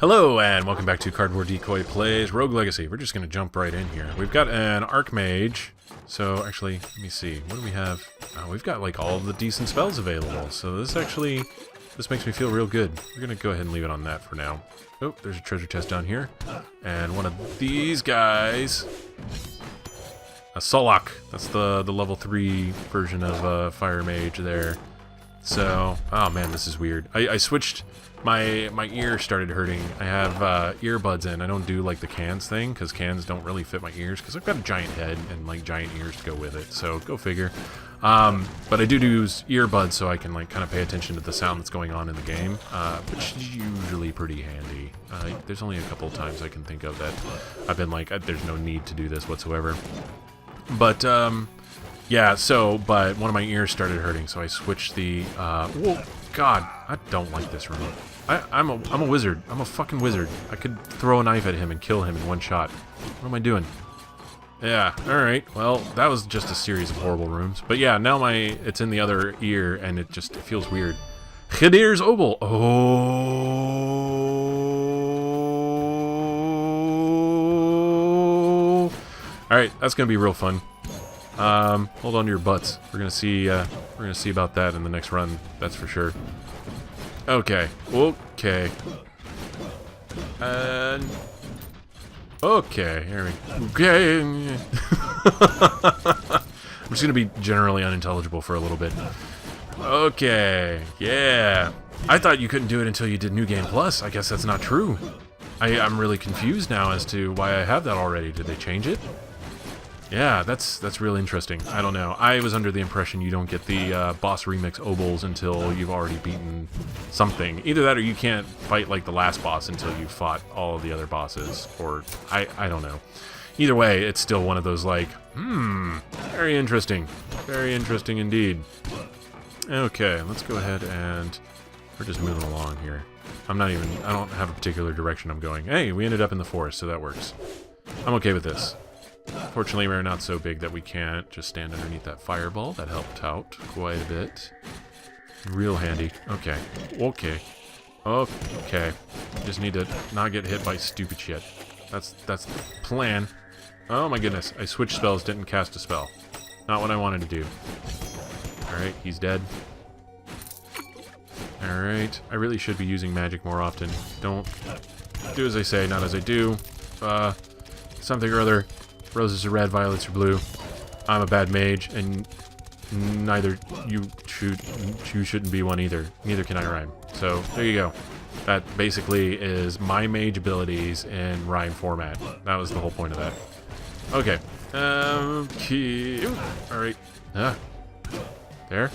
Hello and welcome back to Cardboard Decoy Plays Rogue Legacy. We're just going to jump right in here. We've got an Archmage. So actually, let me see. What do we have? We've got like all of the decent spells available. So this makes me feel real good. We're going to go ahead and leave it on that for now. Oh, there's a treasure chest down here. And one of these guys, a Solak. That's the level 3 version of Fire Mage there. So, oh man, this is weird. I switched. My ear started hurting. I have earbuds in. I don't do like the cans thing because cans don't really fit my ears because I've got a giant head and like giant ears to go with it. So go figure. But I do use earbuds so I can like kind of pay attention to the sound that's going on in the game, which is usually pretty handy. There's only a couple of times I can think of that I've been like, there's no need to do this whatsoever. But yeah. So, but one of my ears started hurting, so I switched the. Whoa, God, I don't like this room. I'm a wizard. I'm a fucking wizard. I could throw a knife at him and kill him in one shot. What am I doing? Yeah, alright. Well, that was just a series of horrible rooms. But yeah, now it's in the other ear, and it feels weird. Khidr's Obel. Oh. Alright, that's gonna be real fun. Hold on to your butts. We're gonna see about that in the next run. That's for sure. Okay. Okay. And okay. Here we go. Okay. I'm just gonna be generally unintelligible for a little bit. Okay. Yeah. I thought you couldn't do it until you did New Game Plus. I guess that's not true. I'm really confused now as to why I have that already. Did they change it? Yeah, that's really interesting. I don't know. I was under the impression you don't get the boss remix Obels until you've already beaten something. Either that or you can't fight like the last boss until you've fought all of the other bosses. Or, I don't know. Either way, it's still one of those like, very interesting. Very interesting indeed. Okay, let's go ahead and we're just moving along here. I don't have a particular direction I'm going. Hey, we ended up in the forest, so that works. I'm okay with this. Fortunately, we're not so big that we can't just stand underneath that fireball. That helped out quite a bit. Real handy. Okay. Okay. Okay. Just need to not get hit by stupid shit. That's the plan. Oh my goodness. I switched spells, didn't cast a spell. Not what I wanted to do. Alright, he's dead. Alright. I really should be using magic more often. Don't do as I say, not as I do. Something or other. Roses are red, violets are blue. I'm a bad mage, and neither you shouldn't be one either. Neither can I rhyme. So there you go. That basically is my mage abilities in rhyme format. That was the whole point of that. Okay. Okay. All right. There.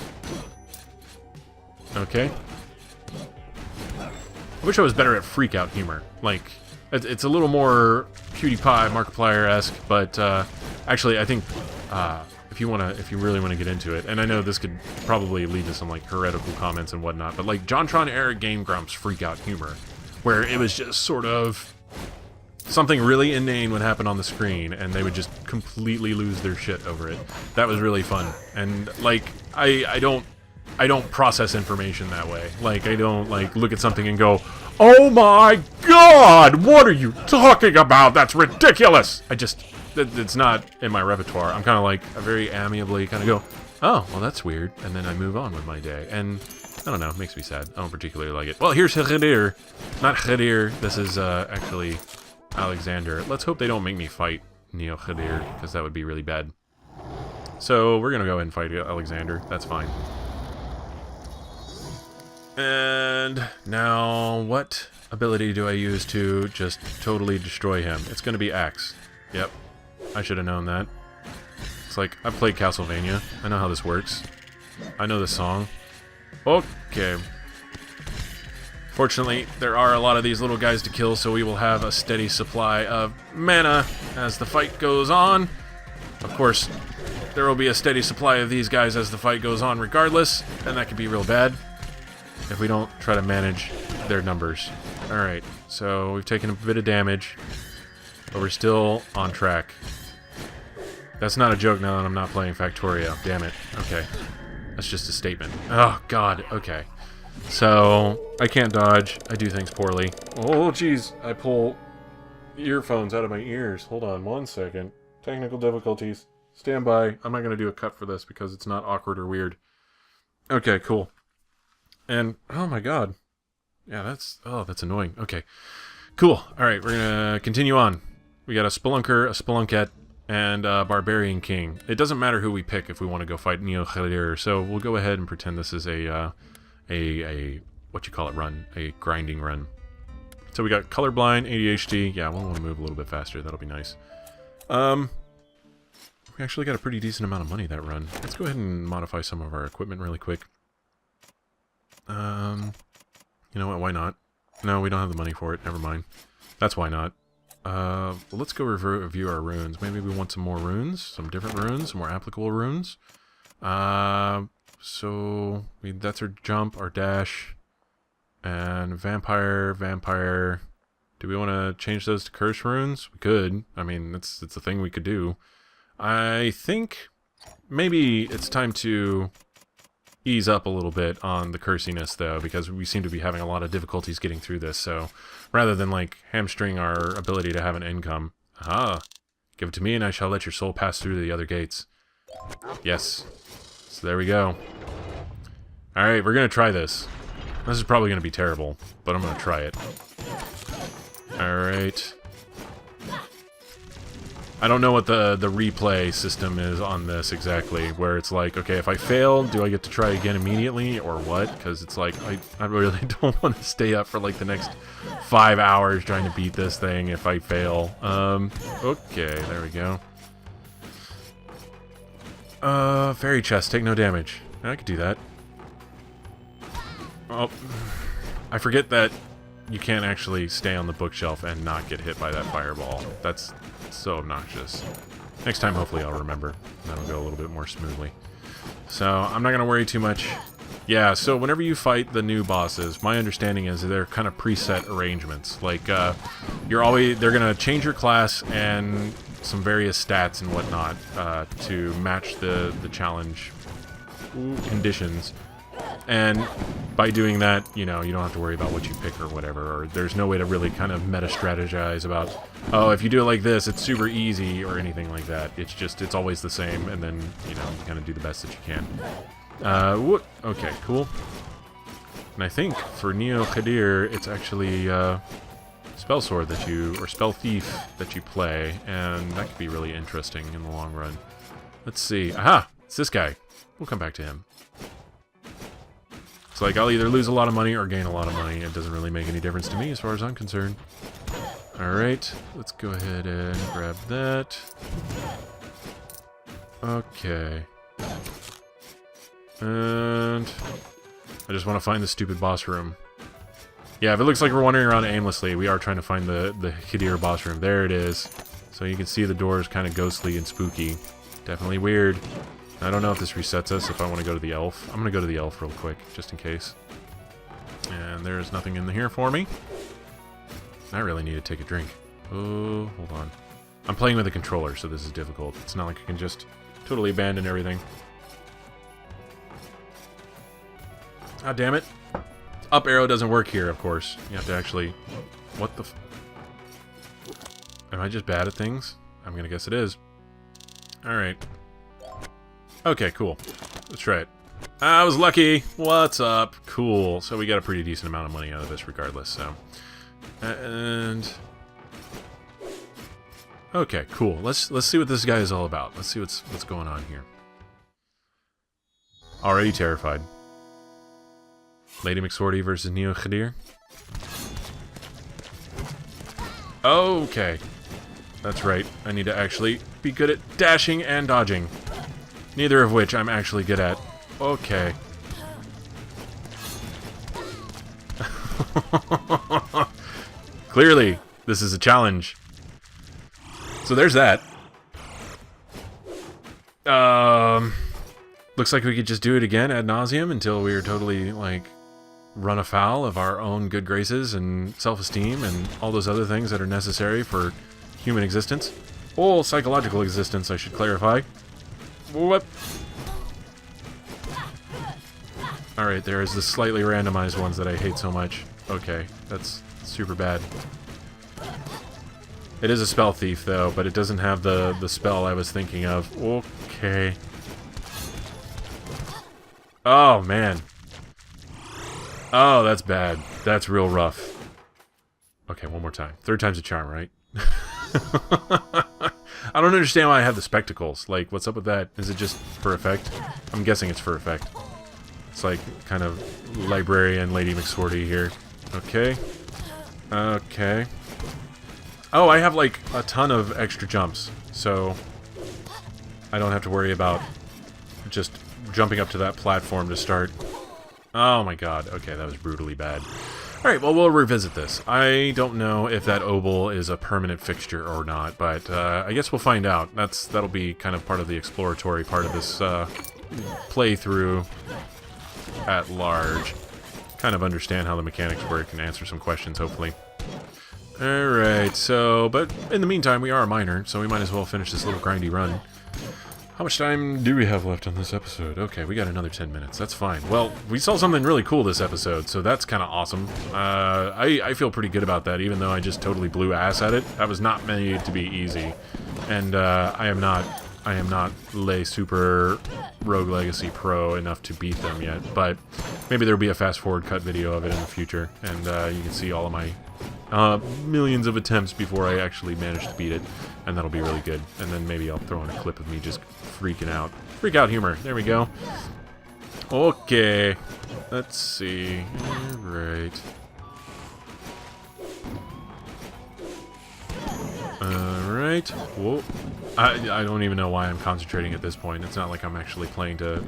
Okay. I wish I was better at freak out humor. Like, it's a little more PewDiePie, Markiplier-esque, but actually, I think if you really want to get into it, and I know this could probably lead to some like heretical comments and whatnot, but like JonTron era Game Grumps freak out humor, where it was just sort of something really inane would happen on the screen, and they would just completely lose their shit over it. That was really fun, and like I don't process information that way. Like, I don't, like, look at something and go, oh my god, what are you talking about? That's ridiculous! It's not in my repertoire. I'm kind of like, I very amiably kind of go, oh, well, that's weird, and then I move on with my day. And, I don't know, it makes me sad. I don't particularly like it. Well, here's Khidr. Not Khidr. This is, actually, Alexander. Let's hope they don't make me fight Neo Khidr, because that would be really bad. So, we're gonna go ahead and fight Alexander. That's fine. And now, what ability do I use to just totally destroy him? It's going to be Axe. Yep. I should have known that. It's like, I've played Castlevania. I know how this works. I know this song. Okay. Fortunately, there are a lot of these little guys to kill, so we will have a steady supply of mana as the fight goes on. Of course, there will be a steady supply of these guys as the fight goes on regardless, and that could be real bad if we don't try to manage their numbers. Alright, so we've taken a bit of damage, but we're still on track. That's not a joke now that I'm not playing Factorio. Damn it. Okay. That's just a statement. Oh, God. Okay. So, I can't dodge. I do things poorly. Oh, jeez. I pull earphones out of my ears. Hold on 1 second. Technical difficulties. Stand by. I'm not going to do a cut for this because it's not awkward or weird. Okay, cool. And, oh my god. Yeah, that's annoying. Okay. Cool. Alright, we're going to continue on. We got a Spelunker, a Spelunkette, and a Barbarian King. It doesn't matter who we pick if we want to go fight Neo Khidr, so we'll go ahead and pretend this is a what you call it run, a grinding run. So we got colorblind, ADHD. Yeah, we'll want to move a little bit faster. That'll be nice. We actually got a pretty decent amount of money that run. Let's go ahead and modify some of our equipment really quick. You know what? Why not? No, we don't have the money for it. Never mind. That's why not. Well, let's go review our runes. Maybe we want some more runes, some different runes, some more applicable runes. So that's our jump, our dash, and vampire. Do we want to change those to curse runes? We could. I mean, it's a thing we could do. I think maybe it's time to ease up a little bit on the cursiness, though, because we seem to be having a lot of difficulties getting through this. So rather than like hamstring our ability to have an income, give it to me and I shall let your soul pass through the other gates. Yes. So there we go. Alright, we're going to try this. This is probably going to be terrible, but I'm going to try it. Alright. I don't know what the replay system is on this exactly, where it's like, okay, if I fail, do I get to try again immediately, or what? Because it's like, I really don't want to stay up for like the next 5 hours trying to beat this thing if I fail. Okay, there we go. Fairy chest, take no damage. I could do that. Oh, I forget that you can't actually stay on the bookshelf and not get hit by that fireball. That's so obnoxious. Next time, hopefully, I'll remember. That'll go a little bit more smoothly. So, I'm not going to worry too much. Yeah, so whenever you fight the new bosses, my understanding is they're kind of preset arrangements. Like, they're going to change your class and some various stats and whatnot to match the challenge conditions. And by doing that, you know, you don't have to worry about what you pick or whatever, or there's no way to really kind of meta-strategize about, oh, if you do it like this, it's super easy, or anything like that. It's just, it's always the same, and then, you know, you kind of do the best that you can. Okay, cool. And I think for Neo Khidr, it's actually Spell Sword that you, or Spell Thief that you play, and that could be really interesting in the long run. Let's see. Aha! It's this guy. We'll come back to him. It's like, I'll either lose a lot of money or gain a lot of money. It doesn't really make any difference to me as far as I'm concerned. Alright, let's go ahead and grab that. Okay. And I just want to find the stupid boss room. Yeah, if it looks like we're wandering around aimlessly, we are trying to find the Khidr boss room. There it is. So you can see the door is kind of ghostly and spooky. Definitely weird. I don't know if this resets us, if I want to go to the elf. I'm going to go to the elf real quick, just in case. And there's nothing in here for me. I really need to take a drink. Oh, hold on. I'm playing with a controller, so this is difficult. It's not like I can just totally abandon everything. Ah, damn it. Up arrow doesn't work here, of course. You have to actually... What the Am I just bad at things? I'm going to guess it is. Alright. Okay, cool. Let's try it. I was lucky. What's up? Cool. So we got a pretty decent amount of money out of this regardless, so. And... Okay, cool. Let's see what this guy is all about. Let's see what's going on here. Already terrified. Lady McSwordy versus Neo Khidr. Okay. That's right. I need to actually be good at dashing and dodging. Neither of which I'm actually good at. Okay. Clearly, this is a challenge. So there's that. Looks like we could just do it again ad nauseum until we are totally, like, run afoul of our own good graces and self-esteem and all those other things that are necessary for human existence. Or psychological existence, I should clarify. What? Alright, there's the slightly randomized ones that I hate so much. Okay, that's super bad. It is a spell thief, though, but it doesn't have the spell I was thinking of. Okay. Oh, man. Oh, that's bad. That's real rough. Okay, one more time. Third time's a charm, right? I don't understand why I have the spectacles. Like, what's up with that? Is it just for effect? I'm guessing it's for effect. It's like kind of librarian Lady McSwordy here. Okay. Okay. Oh, I have like a ton of extra jumps, so I don't have to worry about just jumping up to that platform to start. Oh my god. Okay, that was brutally bad. Alright, well, we'll revisit this. I don't know if that oboe is a permanent fixture or not, but I guess we'll find out. That'll be kind of part of the exploratory part of this playthrough at large. Kind of understand how the mechanics work and answer some questions, hopefully. Alright, so, but in the meantime, we are a miner, so we might as well finish this little grindy run. How much time do we have left on this episode? Okay, we got another 10 minutes. That's fine. Well, we saw something really cool this episode, so that's kind of awesome. I feel pretty good about that, even though I just totally blew ass at it. That was not made to be easy. And I am not Lay Super Rogue Legacy Pro enough to beat them yet, but maybe there'll be a fast-forward cut video of it in the future, and you can see all of my millions of attempts before I actually manage to beat it, and that'll be really good. And then maybe I'll throw in a clip of me just freaking out. Freak out humor. There we go. Okay. Let's see. Alright. Alright. Whoa. I don't even know why I'm concentrating at this point. It's not like I'm actually playing to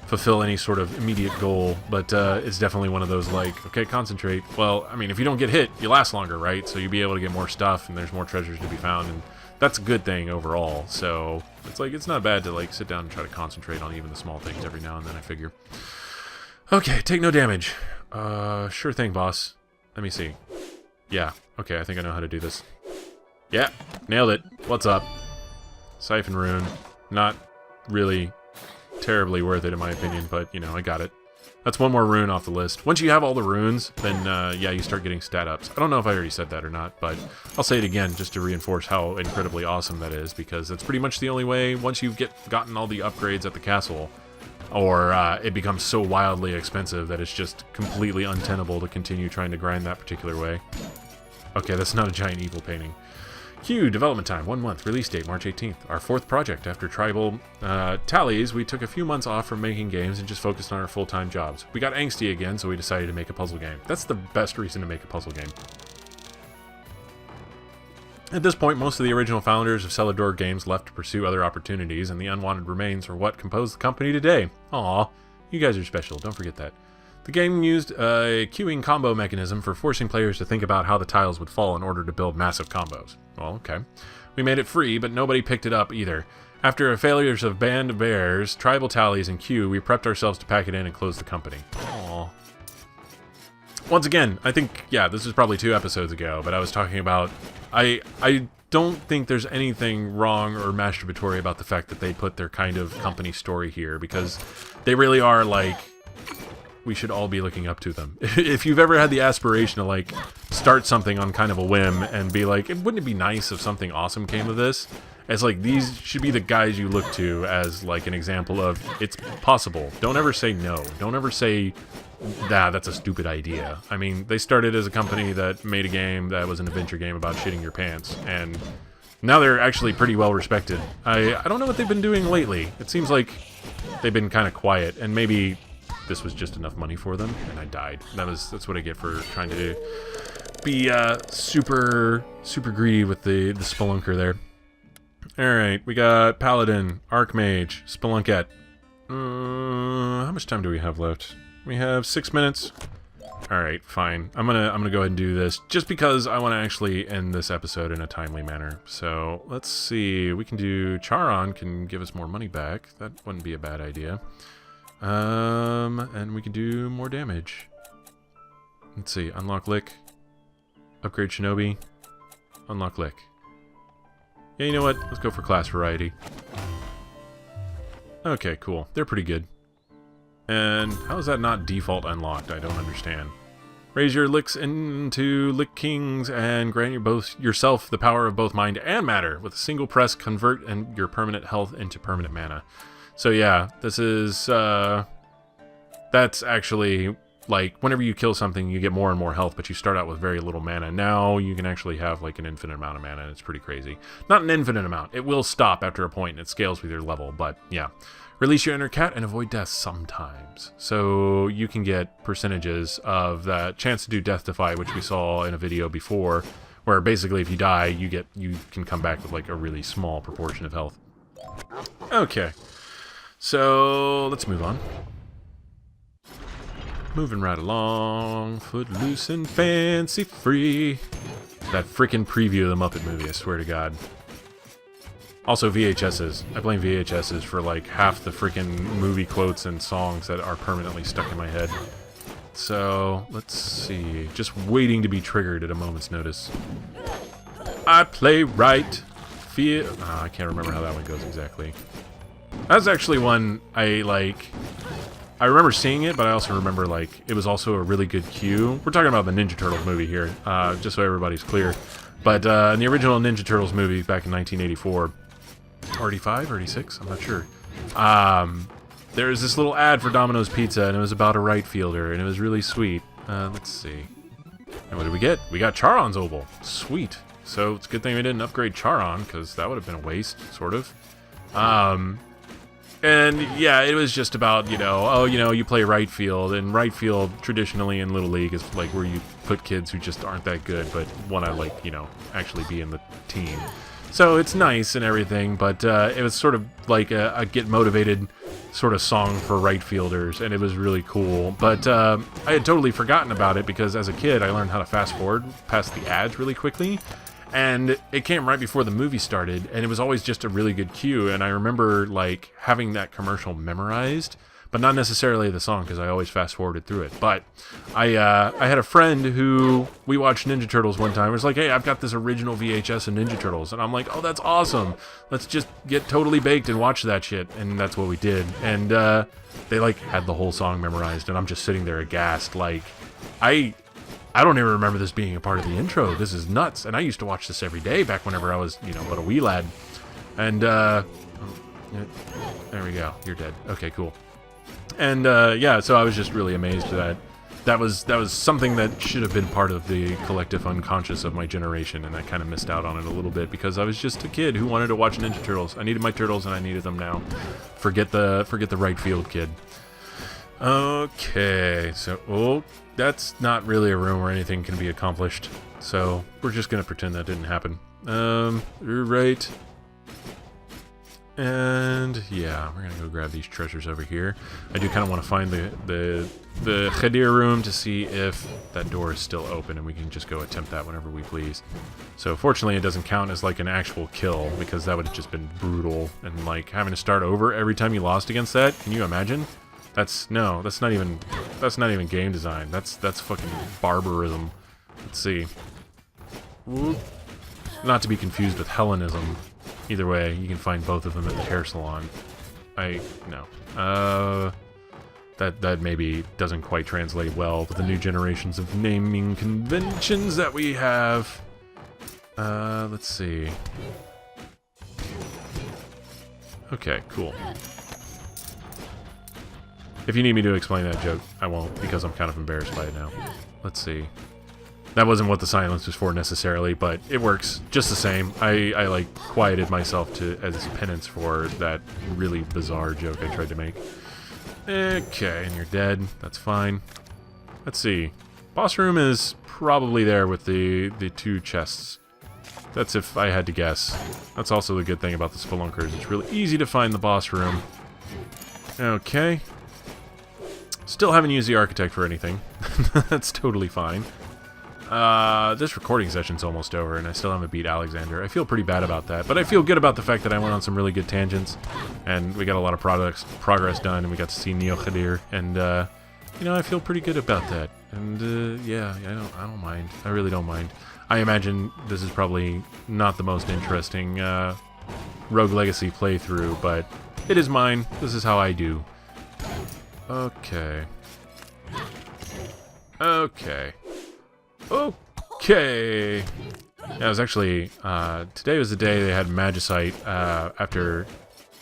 fulfill any sort of immediate goal, but it's definitely one of those like, okay, concentrate. Well, I mean, if you don't get hit, you last longer, right? So you'll be able to get more stuff, and there's more treasures to be found, and that's a good thing overall. So it's like, it's not bad to like sit down and try to concentrate on even the small things every now and then, I figure. Okay, take no damage. Sure thing, boss. Let me see. Yeah, okay, I think I know how to do this. Yeah, nailed it. What's up? Siphon Rune. Not really terribly worth it in my opinion, but, you know, I got it. That's one more rune off the list. Once you have all the runes, then, yeah, you start getting stat ups. I don't know if I already said that or not, but I'll say it again just to reinforce how incredibly awesome that is, because that's pretty much the only way, once you've gotten all the upgrades at the castle, or it becomes so wildly expensive that it's just completely untenable to continue trying to grind that particular way. Okay, that's not a giant evil painting. Q, development time, 1 month, release date, March 18th. Our 4th project. After tribal tallies, we took a few months off from making games and just focused on our full-time jobs. We got angsty again, so we decided to make a puzzle game. That's the best reason to make a puzzle game. At this point, most of the original founders of Celador Games left to pursue other opportunities, and the unwanted remains are what compose the company today. Aw, you guys are special, don't forget that. The game used a queuing combo mechanism for forcing players to think about how the tiles would fall in order to build massive combos. Well, okay. We made it free, but nobody picked it up either. After the failures of Band of Bears, Tribal Tallies, and Q, we prepped ourselves to pack it in and close the company. Aww. Once again, I think, yeah, this was probably 2 episodes ago, but I was talking about... I don't think there's anything wrong or masturbatory about the fact that they put their kind of company story here, because they really are, like... We should all be looking up to them. If you've ever had the aspiration to, like, start something on kind of a whim and be like, wouldn't it be nice if something awesome came of this? It's like, these should be the guys you look to as, like, an example of, it's possible. Don't ever say no. Don't ever say, nah, that's a stupid idea. I mean, they started as a company that made a game that was an adventure game about shitting your pants, and now they're actually pretty well respected. I don't know what they've been doing lately. It seems like they've been kind of quiet, and maybe... this was just enough money for them, and I died. That's what I get for trying to be super greedy with the spelunker there. Alright, we got Paladin, Archmage, Spelunkette. How much time do we have left? We have 6 minutes. Alright, fine. I'm gonna go ahead and do this, just because I want to actually end this episode in a timely manner. So, let's see. We can do... Charon can give us more money back. That wouldn't be a bad idea. And we can do more damage. Let's see, unlock Lick. Upgrade Shinobi. Unlock Lick. Yeah, you know what? Let's go for class variety. Okay, cool. They're pretty good. And how is that not default unlocked? I don't understand. Raise your licks into lick kings and grant you both yourself the power of both mind and matter. With a single press, convert your permanent health into permanent mana. So yeah, this is that's actually like whenever you kill something, you get more and more health, but you start out with very little mana. Now you can actually have like an infinite amount of mana, and it's pretty crazy. Not an infinite amount. It will stop after a point, and it scales with your level, but yeah. Release your inner cat and avoid death sometimes. So you can get percentages of that chance to do Death Defy, which we saw in a video before, where basically if you die, you can come back with like a really small proportion of health. Okay, so let's move on. Moving right along, footloose and fancy free. That freaking preview of the Muppet movie, I swear to God. Also VHSs. I blame VHSs for like half the freaking movie quotes and songs that are permanently stuck in my head. So, let's see. Just waiting to be triggered at a moment's notice. I play right. Feel... Oh, I can't remember how that one goes exactly. That's actually one I like... I remember seeing it, but I also remember like it was also a really good cue. We're talking about the Ninja Turtles movie here, just so everybody's clear. But in the original Ninja Turtles movie back in 1984... or 85, or 86, I'm not sure. There was this little ad for Domino's Pizza, and it was about a right fielder, and it was really sweet. Let's see. And what did we get? We got Charon's Oval. Sweet. So it's a good thing we didn't upgrade Charon, because that would have been a waste, sort of. And yeah, it was just about, you know, oh, you know, you play right field, and right field traditionally in Little League is like where you put kids who just aren't that good, but want to, like, you know, actually be in the team. So it's nice and everything, but it was sort of like a get motivated sort of song for right fielders, and it was really cool. But I had totally forgotten about it because as a kid I learned how to fast forward past the ads really quickly, and it came right before the movie started, and it was always just a really good cue. And I remember like having that commercial memorized, but not necessarily the song because I always fast forwarded through it. But I had a friend who we watched Ninja Turtles one time. It was like, hey, I've got this original VHS of Ninja Turtles, and I'm like, oh, that's awesome. Let's just get totally baked and watch that shit. And that's what we did. And they like had the whole song memorized, and I'm just sitting there aghast. Like, I don't even remember this being a part of the intro. This is nuts. And I used to watch this every day back whenever I was, you know, but a wee lad. And there we go. You're dead. Okay, cool. And yeah, so I was just really amazed that that was something that should have been part of the collective unconscious of my generation, and I kind of missed out on it a little bit because I was just a kid who wanted to watch Ninja Turtles. I needed my turtles, and I needed them now. Forget the right field kid. Okay, so that's not really a room where anything can be accomplished, so we're just gonna pretend that didn't happen. Right. And yeah, we're gonna go grab these treasures over here. I do kind of want to find the Khidr room to see if that door is still open, and we can just go attempt that whenever we please. So fortunately, it doesn't count as like an actual kill because that would have just been brutal, and like having to start over every time you lost against that. Can you imagine? That's not even game design. That's fucking barbarism. Let's see. Whoop. Not to be confused with Hellenism. Either way, you can find both of them at the hair salon. That maybe doesn't quite translate well with the new generations of naming conventions that we have. Let's see. Okay, cool. If you need me to explain that joke, I won't, because I'm kind of embarrassed by it now. Let's see. That wasn't what the silence was for necessarily, but it works just the same. I like quieted myself as penance for that really bizarre joke I tried to make. Okay, and you're dead. That's fine. Let's see. Boss room is probably there with the two chests. That's if I had to guess. That's also the good thing about the Spelunkers. It's really easy to find the boss room. Okay. Still haven't used the Architect for anything. That's totally fine. This recording session's almost over, and I still haven't beat Alexander. I feel pretty bad about that, but I feel good about the fact that I went on some really good tangents, and we got a lot of progress done, and we got to see Neo Khidr, and you know, I feel pretty good about that. And yeah, I don't mind. I really don't mind. I imagine this is probably not the most interesting Rogue Legacy playthrough, but it is mine. This is how I do. Okay. Okay. Okay. Yeah, it was actually, today was the day they had Magicite,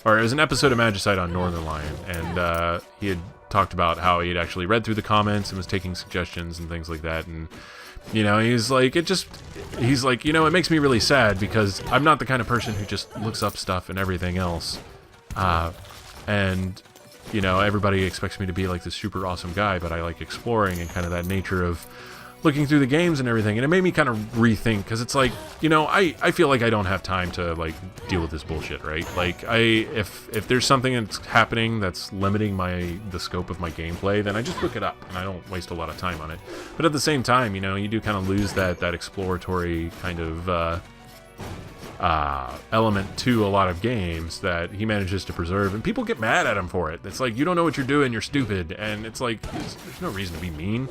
or it was an episode of Magicite on Northern Lion, and, he had talked about how he had actually read through the comments and was taking suggestions and things like that, and, you know, he's like, you know, it makes me really sad because I'm not the kind of person who just looks up stuff and everything else, and, you know, everybody expects me to be like this super awesome guy, but I like exploring and kind of that nature of looking through the games and everything, and it made me kind of rethink, because it's like, you know, I feel like I don't have time to, like, deal with this bullshit, right? Like, if there's something that's happening that's limiting the scope of my gameplay, then I just look it up, and I don't waste a lot of time on it. But at the same time, you know, you do kind of lose that exploratory kind of, element to a lot of games that he manages to preserve, and people get mad at him for it. It's like, you don't know what you're doing, you're stupid, and it's like, there's no reason to be mean.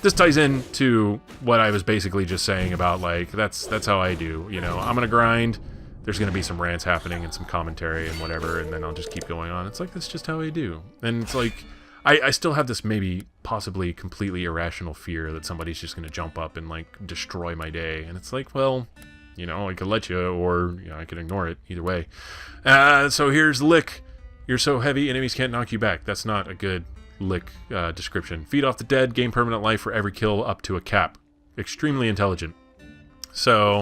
This ties into what I was basically just saying about, like, that's how I do, you know, I'm gonna grind, there's gonna be some rants happening and some commentary and whatever, and then I'll just keep going on. It's like, that's just how I do. And it's like, I still have this maybe possibly completely irrational fear that somebody's just gonna jump up and, like, destroy my day, and it's like, well, you know, I could let you, or, you know, I could ignore it, either way. So here's Lick. You're so heavy, enemies can't knock you back. That's not a good Lick description. Feed off the dead, gain permanent life for every kill up to a cap. Extremely intelligent. So,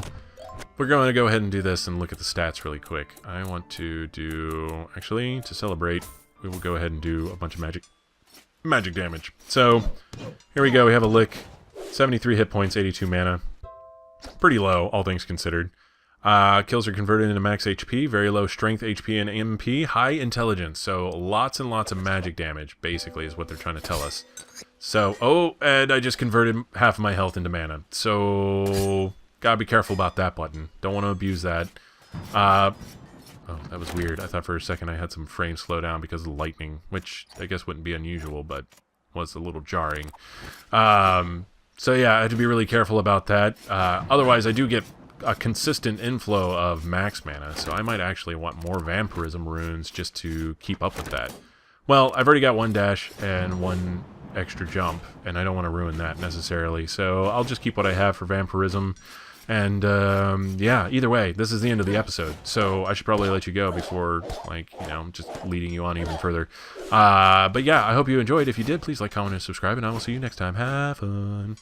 we're going to go ahead and do this and look at the stats really quick. I want to do, actually, to celebrate, we will go ahead and do a bunch of magic damage. So, here we go, we have a Lick. 73 hit points, 82 mana. Pretty low, all things considered. Kills are converted into max HP, very low strength, HP, and MP, high intelligence. So lots and lots of magic damage, basically, is what they're trying to tell us. So, oh, and I just converted half of my health into mana. So, gotta be careful about that button. Don't want to abuse that. Oh, that was weird. I thought for a second I had some frames slow down because of the lightning, which I guess wouldn't be unusual, but was a little jarring. So yeah, I had to be really careful about that. Otherwise, I do get a consistent inflow of max mana, so I might actually want more Vampirism runes just to keep up with that. Well, I've already got one dash and one extra jump, and I don't want to ruin that necessarily, so I'll just keep what I have for Vampirism. And yeah, either way, this is the end of the episode, so I should probably let you go before, like, you know, just leading you on even further. But yeah, I hope you enjoyed. If you did, please like, comment, and subscribe, and I will see you next time. Have fun.